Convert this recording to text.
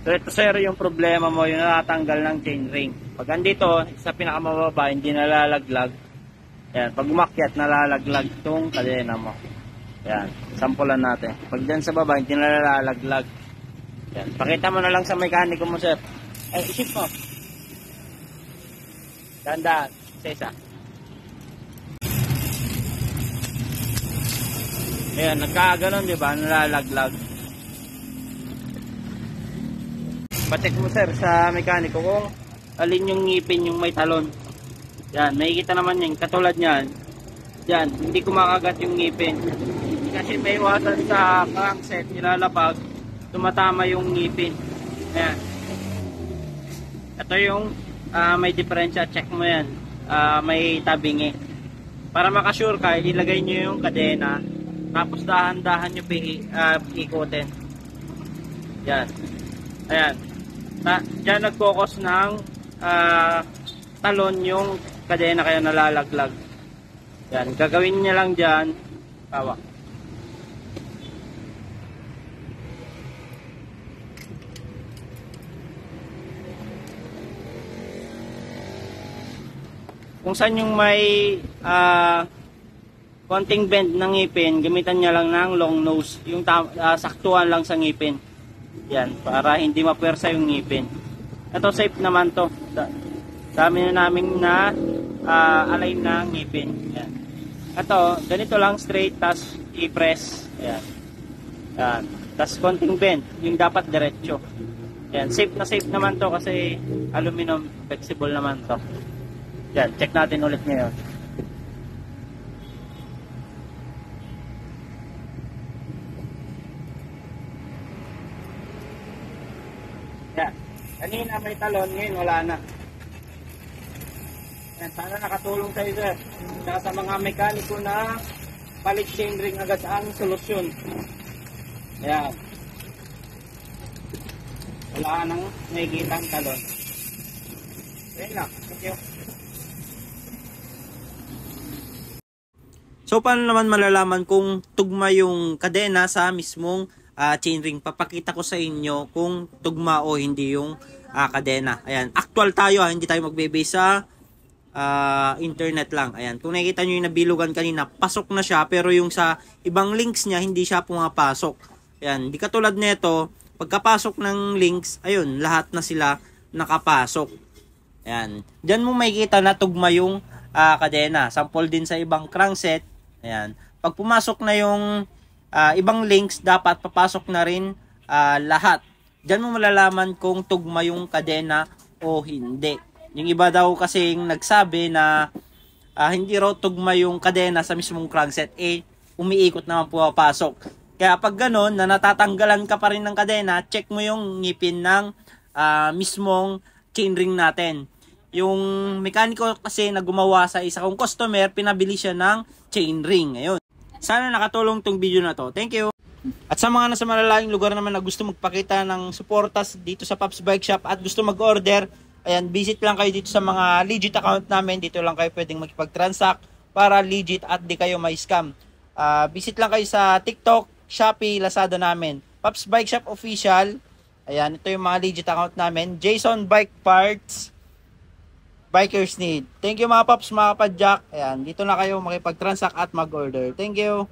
So ito sir yung problema mo, yung natatanggal ng chainring. Pag andito sa pinakamababa hindi nalalaglag. Yan, pag umakyat nalalaglag itong kadena mo. Yan, sampulan natin. Pag dyan sa baba hindi nalalaglag. Yan, pakita mo na lang sa mekaniko mo sir. Ay, isip mo. Tandaan, isa-isa. Ayan, nagkaganon diba, nalalaglag. Pacheck mo sir sa mekaniko kung alin yung ngipin yung may talon. Yan, makikita naman yan, katulad nyan. Yan, hindi kumakagat yung ngipin. Kasi may iwasan sa crankset, nilalapag, tumatama yung ngipin. Ayan. Ito yung may diferensya, check mo yan. May tabingi. Para makasure ka, ilagay nyo yung kadena, tapos dahan-dahan nyo ikutin. Yan. Ayan. Diyan nag-focus ng talon yung kadena kaya nalalaglag. Yan, gagawin niya lang diyan, tawa. Kung saan yung may konting bend ng ngipin, gamitan niya lang ng long nose, yung saktuhan lang sa ngipin. Yan, para hindi mapersa yung ngipin. Ito safe naman to. Dami na namin na align na ngipin. Yan. Ito, ganito lang straight, tas i-press. Yan. Yan. Tas konting bend, yung dapat diretso. Yan, safe naman to kasi aluminum, flexible naman to. Yan, check natin ulit ngayon. Yan. Kanina may talon, ngayon wala na. Yan, sana nakatulong sa'yo sir. Saka sa mga mekaniko na palit chainring agad ang solusyon. Yan. Wala nang nakikita ang talon. Yan lang. Thank you. So paano naman malalaman kung tugma yung kadena sa mismong chainring? Papakita ko sa inyo kung tugma o hindi yung kadena. Ayan, actual tayo hindi tayo magbe-base sa internet lang. Ayan, kung nakikita nyo yung nabilugan kanina, pasok na siya, pero yung sa ibang links niya hindi siya pumapasok. Ayan, di katulad nito, pagkapasok ng links, ayun, lahat na sila nakapasok. Ayan, dyan mo makikita na tugma yung kadena. Sample din sa ibang crankset. Ayan, pag pumasok na yung ibang links, dapat papasok na rin lahat. Diyan mo malalaman kung tugma yung kadena o hindi. Yung iba daw kasing nagsabi na hindi raw tugma yung kadena sa mismong crankset, umiikot naman pumapasok. Kaya pag ganun, na natatanggalan ka pa rin ng kadena, check mo yung ngipin ng mismong chainring natin. Yung mekaniko kasi na gumawa sa isa kong customer, pinabili siya ng chainring. Ayun. Sana nakatulong tong video na to. Thank you. At sa mga nasa malalayong lugar naman na gusto magpakita ng suportas dito sa Pops Bike Shop at gusto mag-order, ayan, visit lang kayo dito sa mga legit account namin. Dito lang kayo pwedeng makipag-transact para legit at di kayo may scam. Visit lang kayo sa TikTok, Shopee, Lazada namin. Pops Bike Shop Official. Ayan, ito yung mga legit account namin. Jason Bike Parts. Bikers Need. Thank you mga Pops, mga Padjak. Ayan, dito na kayo makipag-transact at mag-order. Thank you.